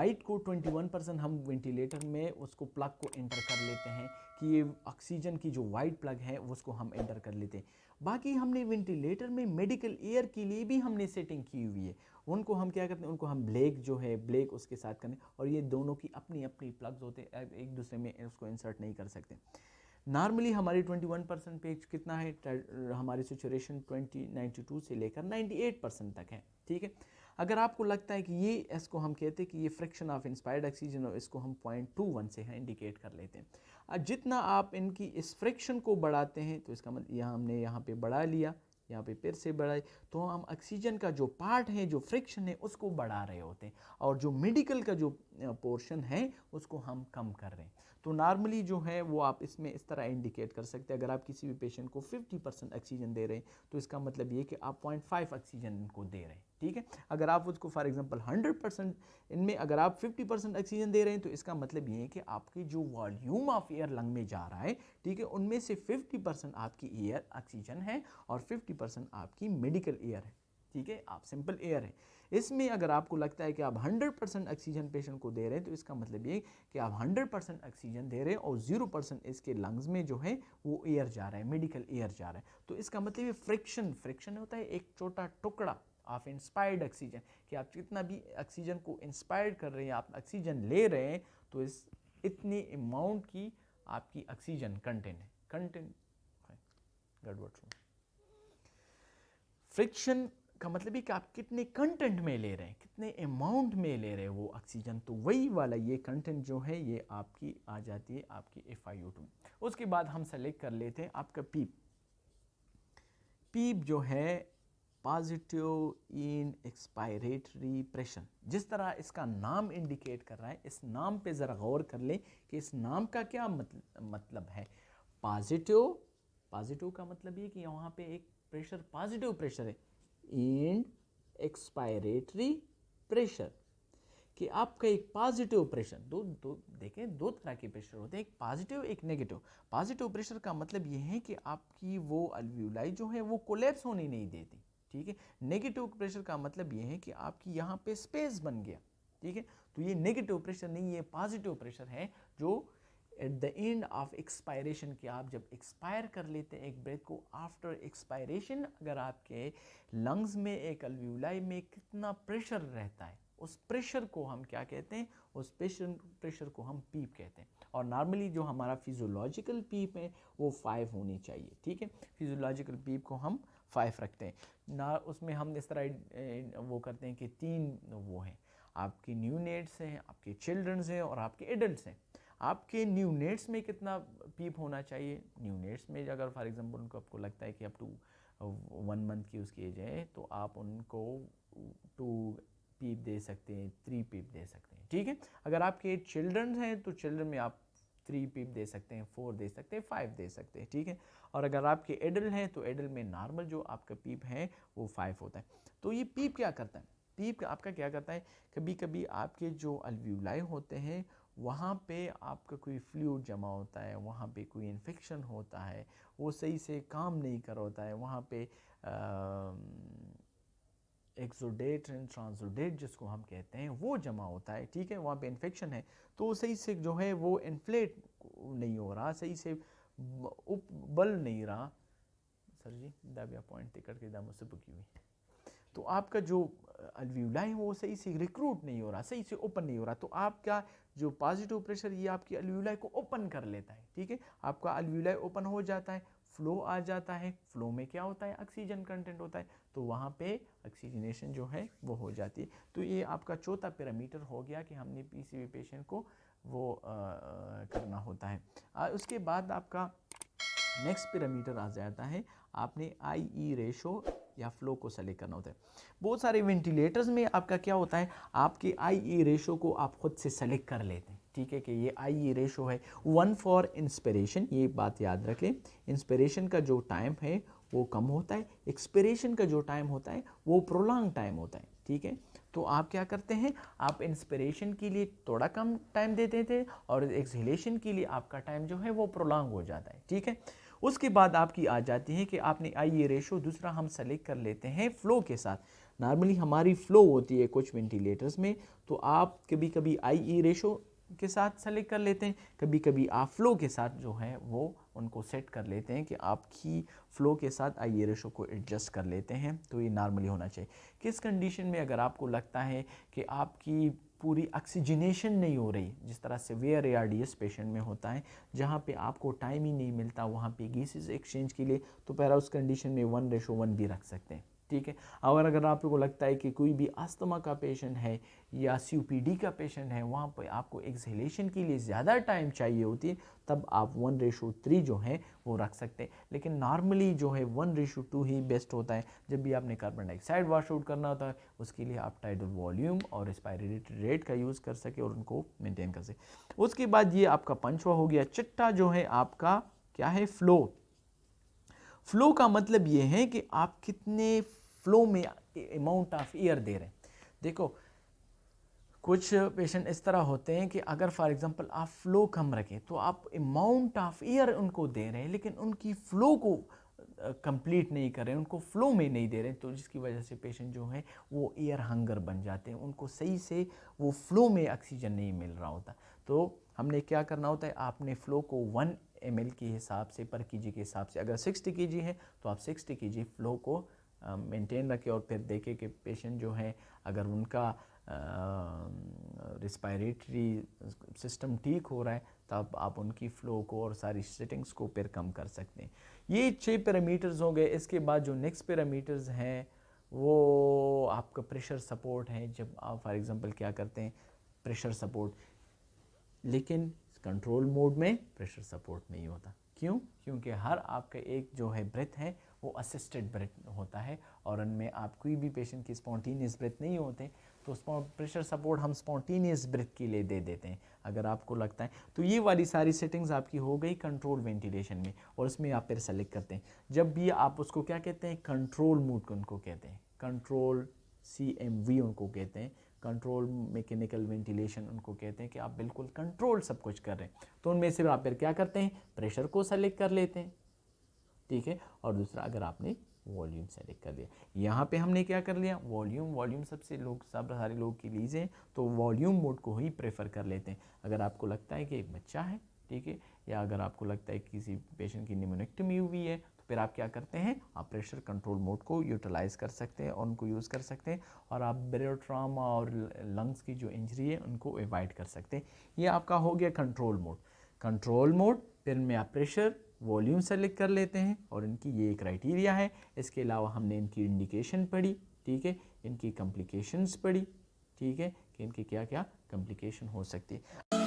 White को 21% हम ventilator में उसको प्लग को एंटर कर लेते हैं कि ये ऑक्सीजन की जो वाइट प्लग है उसको हम एंटर कर लेते हैं। बाकी हमने वेंटिलेटर में मेडिकल एयर के लिए भी हमने सेटिंग की हुई है, उनको हम क्या करते हैं, उनको हम ब्लैक जो है ब्लैक उसके साथ करने, और ये दोनों की अपनी अपनी प्लग्स होते हैं, एक दूसरे में उसको इंसर्ट नहीं कर सकते। नॉर्मली हमारी 21% पे कितना है, हमारी सेचुरेशन 92 से लेकर 98% तक है, ठीक है। अगर आपको लगता है कि ये इसको हम कहते हैं कि ये फ्रिक्शन ऑफ इंस्पायर्ड ऑक्सीजन, और इसको हम 0.21 से इंडिकेट कर लेते हैं। जितना आप इनकी इस फ्रिक्शन को बढ़ाते हैं तो इसका मतलब यहाँ हमने यहाँ पे बढ़ा लिया, यहाँ पे फिर से बढ़ाए, तो हम ऑक्सीजन का जो पार्ट है, जो फ्रिक्शन है, उसको बढ़ा रहे होते हैं, और जो मेडिकल का जो पोर्शन है उसको हम कम कर रहे हैं। तो नॉर्मली जो है वो आप इसमें इस तरह इंडिकेट कर सकते हैं। अगर आप किसी भी पेशेंट को 50% ऑक्सीजन दे रहे हैं तो इसका मतलब ये कि आप 0.5 ऑक्सीजन इनको दे रहे हैं, ठीक है। अगर आप उसको फॉर एग्जांपल 100% इनमें अगर आप 50% ऑक्सीजन दे रहे हैं तो इसका मतलब ये है कि आपकी जो वॉल्यूम ऑफ एयर लंग में जा रहा है, ठीक है, उनमें से 50% आपकी एयर ऑक्सीजन है और 50% आपकी मेडिकल एयर है, ठीक है, आप सिंपल एयर है। इसमें अगर आपको लगता है कि आप 100% ऑक्सीजन पेशेंट को दे रहे हैं तो इसका मतलब ये कि आप 100% ऑक्सीजन दे रहे हैं और 0% इसके लंग्स में जो है वो एयर जा रहा है, मेडिकल एयर जा रहा है। तो इसका मतलब ये फ्रिक्शन होता है एक छोटा टुकड़ा ऑफ इंस्पायर्ड ऑक्सीजन, कि आप जितना भी ऑक्सीजन को इंस्पायर्ड कर रहे हैं, आप ऑक्सीजन ले रहे हैं, तो इस इतनी अमाउंट की आपकी ऑक्सीजन कंटेंट गड़बड़। फ्रिक्शन का मतलब है कि आप कितने कंटेंट में ले रहे हैं, कितने अमाउंट में ले रहे हैं वो ऑक्सीजन, तो वही वाला ये कंटेंट जो है ये आपकी आ जाती है आपकी FiO2। उसके बाद हम सेलेक्ट कर लेते हैं आपका पीप जो है पॉजिटिव इन एक्सपायरेटरी प्रेशर, जिस तरह इसका नाम इंडिकेट कर रहा है, इस नाम पे ज़रा गौर कर लें कि इस नाम का क्या मतलब है। पॉजिटिव का मतलब ये कि वहाँ पे एक प्रेशर पॉजिटिव प्रेशर है, इन एक्सपायरेटरी प्रेशर, कि आपका एक पॉजिटिव प्रेशर, देखें दो तरह के प्रेशर होते हैं, एक पॉजिटिव एक नेगेटिव। पॉजिटिव प्रेशर का मतलब ये है कि आपकी वो अल्वियोलाई जो है वो कोलैप्स होने नहीं देती, ठीक है। नेगेटिव प्रेशर का मतलब ये है कि आपकी यहाँ पे स्पेस बन गया, ठीक है। तो ये नेगेटिव प्रेशर नहीं, ये पॉजिटिव प्रेशर है जो at the end of expiration, कि आप जब एक्सपायर कर लेते हैं एक ब्रेथ को, आफ्टर एक्सपायरेशन अगर आपके लंग्स में एक अल्वियोलाई में कितना प्रेशर रहता है, उस प्रेशर को हम क्या कहते हैं, उस प्रेशर को हम पीप कहते हैं। और नॉर्मली जो हमारा फिजियोलॉजिकल पीप है वो 5 होनी चाहिए, ठीक है। फिजियोलॉजिकल पीप को हम 5 रखते हैं ना, उसमें हम इस तरह वो करते हैं कि 3 वो हैं, आपके न्यूनेट्स हैं, आपके चिल्ड्रंस हैं और आपके एडल्ट्स हैं। आपके न्यूनेट्स में कितना पीप होना चाहिए, न्यूनेट्स में अगर फॉर एग्जांपल उनको आपको लगता है कि अप टू 1 मंथ की उसकी एज है तो आप उनको 2 पीप दे सकते हैं, 3 पीप दे सकते हैं, ठीक है। अगर आपके चिल्ड्रन हैं तो चिल्ड्रन में आप 3 पीप दे सकते हैं, 4 दे सकते हैं, 5 दे सकते हैं, ठीक है। और अगर आपके एडल्ट हैं तो एडल्ट में नॉर्मल जो आपका पीप है वो 5 होता है। तो ये पीप क्या करता है, पीप आपका क्या करता है, कभी कभी आपके जो अल्वियोलाई होते हैं वहाँ पे आपका कोई फ्लूइड जमा होता है, वहाँ पे कोई इन्फेक्शन होता है, वो सही से काम नहीं कर होता है, वहाँ पे एक्सोडेट एंड ट्रांसोडेट जिसको हम कहते हैं वो जमा होता है, ठीक है। वहाँ पे इन्फेक्शन है तो सही से जो है वो इन्फ्लेट नहीं हो रहा, सही से बल नहीं रहा, सर जी दाबिया पॉइंट टिकट के दाम उससे बुकी हुई, तो आपका जो अल्वियोलाई है वो सही से रिक्रूट नहीं हो रहा, सही से ओपन नहीं हो रहा, तो आपका जो पॉजिटिव प्रेशर ये आपकी अल्वियोलाई को ओपन कर लेता है, ठीक है। आपका अल्वियोलाई ओपन हो जाता है, फ्लो आ जाता है, फ्लो में क्या होता है, ऑक्सीजन कंटेंट होता है, तो वहाँ पे ऑक्सीजनेशन जो है वो हो जाती है। तो ये आपका चौथा पैरामीटर हो गया कि हमने PCV पेशेंट को वो करना होता है। उसके बाद आपका नेक्स्ट पैरामीटर आ जाता है, आपने IE रेशो या फ्लो को सेलेक्ट करना होता है। बहुत सारे वेंटिलेटर्स में आपका क्या होता है, आपके IE रेशो को आप खुद से सेलेक्ट कर लेते हैं, ठीक है, कि ये IE रेशो है 1 फॉर इंस्पिरेशन, ये बात याद रख लें। इंस्पिरेशन का जो टाइम है वो कम होता है, एक्सपिरेशन का जो टाइम होता है वो प्रोलॉन्ग टाइम होता है, ठीक है। तो आप क्या करते हैं, आप इंस्पिरेशन के लिए थोड़ा कम टाइम देते थे और एक्सहेलेशन के लिए आपका टाइम जो है वो प्रोलॉन्ग हो जाता है, ठीक है। उसके बाद आपकी आ जाती है कि आपने IE रेशो दूसरा हम सेलेक्ट कर लेते हैं फ्लो के साथ। नॉर्मली हमारी फ़्लो होती है कुछ वेंटिलेटर्स में, तो आप कभी कभी IE रेशो के साथ सेलेक्ट कर लेते हैं, कभी कभी आप फ़्लो के साथ जो है वो उनको सेट कर लेते हैं कि आपकी फ़्लो के साथ IE रेशो को एडजस्ट कर लेते हैं। तो ये नॉर्मली होना चाहिए। किस कंडीशन में अगर आपको लगता है कि आपकी पूरी ऑक्सीजनेशन नहीं हो रही, जिस तरह सेवियर ARDS पेशेंट में होता है जहाँ पे आपको टाइम ही नहीं मिलता वहाँ पे गैसेस एक्सचेंज के लिए, तो पैरा उस कंडीशन में 1:1 भी रख सकते हैं, ठीक है। और अगर आपको लगता है कि कोई भी अस्थमा का पेशेंट है या COPD का पेशेंट है, वहाँ पर आपको एक्सहेलेशन के लिए ज़्यादा टाइम चाहिए होती है, तब आप 1:3 जो है वो रख सकते हैं। लेकिन नॉर्मली जो है 1:2 ही बेस्ट होता है। जब भी आपने कार्बन डाइऑक्साइड वाश आउट करना होता है, उसके लिए आप टाइडल वॉल्यूम और रेस्पिरेटरी रेट का यूज़ कर सके और उनको मेंटेन कर सके। उसके बाद ये आपका पंचवा हो गया। चिट्टा जो है आपका क्या है, फ़्लो। फ़्लो का मतलब ये है कि आप कितने फ़्लो में अमाउंट ऑफ एयर दे रहे हैं। देखो कुछ पेशेंट इस तरह होते हैं कि अगर फॉर एग्जांपल आप फ़्लो कम रखें तो आप अमाउंट ऑफ एयर उनको दे रहे हैं, लेकिन उनकी फ़्लो को कंप्लीट नहीं कर रहे हैं, उनको फ़्लो में नहीं दे रहे हैं, तो जिसकी वजह से पेशेंट जो है वो एयर हंगर बन जाते हैं, उनको सही से वो फ़्लो में ऑक्सीजन नहीं मिल रहा होता। तो हमने क्या करना होता है, आपने फ़्लो को 1 ml के हिसाब से पर kg के हिसाब से, अगर 60 kg है तो आप 60 kg फ़्लो को मेंटेन रखें और फिर देखें कि पेशेंट जो है अगर उनका रिस्पायरेटरी सिस्टम ठीक हो रहा है तब आप उनकी फ़्लो को और सारी सेटिंग्स को फिर कम कर सकते हैं। ये 6 पैरामीटर्स हो गए। इसके बाद जो नेक्स्ट पैरामीटर्स हैं वो आपका प्रेशर सपोर्ट है। जब आप फॉर एग्जांपल क्या करते हैं, प्रेशर सपोर्ट, लेकिन कंट्रोल मोड में प्रेशर सपोर्ट नहीं होता। क्यों? क्योंकि हर आपका एक जो है ब्रेथ है वो असिस्टेड ब्रेथ होता है और उनमें आप कोई भी पेशेंट की स्पॉन्टेनियस ब्रेथ नहीं होते, तो प्रेशर सपोर्ट हम स्पॉन्टेनियस ब्रेथ के लिए दे देते हैं अगर आपको लगता है। तो ये वाली सारी सेटिंग्स आपकी हो गई कंट्रोल वेंटिलेशन में, और उसमें आप फिर सेलेक्ट करते हैं। जब भी आप उसको क्या कहते हैं, कंट्रोल मोड को उनको कहते हैं, कंट्रोल CMV उनको कहते हैं, कंट्रोल मैकेनिकल वेंटिलेशन उनको कहते हैं कि आप बिल्कुल कंट्रोल सब कुछ कर रहे हैं। तो उनमें से आप फिर क्या करते हैं, प्रेशर को सेलेक्ट कर लेते हैं, ठीक है। और दूसरा अगर आपने वॉल्यूम सेलेक्ट कर लिया, यहाँ पे हमने क्या कर लिया, वॉल्यूम सबसे सब सारे लोग की लीज हैं, तो वॉल्यूम मोड को ही प्रेफर कर लेते हैं। अगर आपको लगता है कि एक बच्चा है, ठीक है, या अगर आपको लगता है कि किसी पेशेंट की निमोनेक्टमी हुई है, तो फिर आप क्या करते हैं, आप प्रेशर कंट्रोल मोड को यूटिलाइज कर सकते हैं और उनको यूज़ कर सकते हैं, और आप ब्रेयोट्रामा और लंग्स की जो इंजरी है उनको अवॉइड कर सकते हैं। ये आपका हो गया कंट्रोल मोड। फिर में आप प्रेशर वॉल्यूम सेलेक्ट कर लेते हैं और इनकी ये क्राइटेरिया है। इसके अलावा हमने इनकी इंडिकेशन पढ़ी, ठीक है, इनकी कॉम्प्लिकेशंस पढ़ी, ठीक है, कि इनकी क्या क्या कॉम्प्लिकेशन हो सकती है।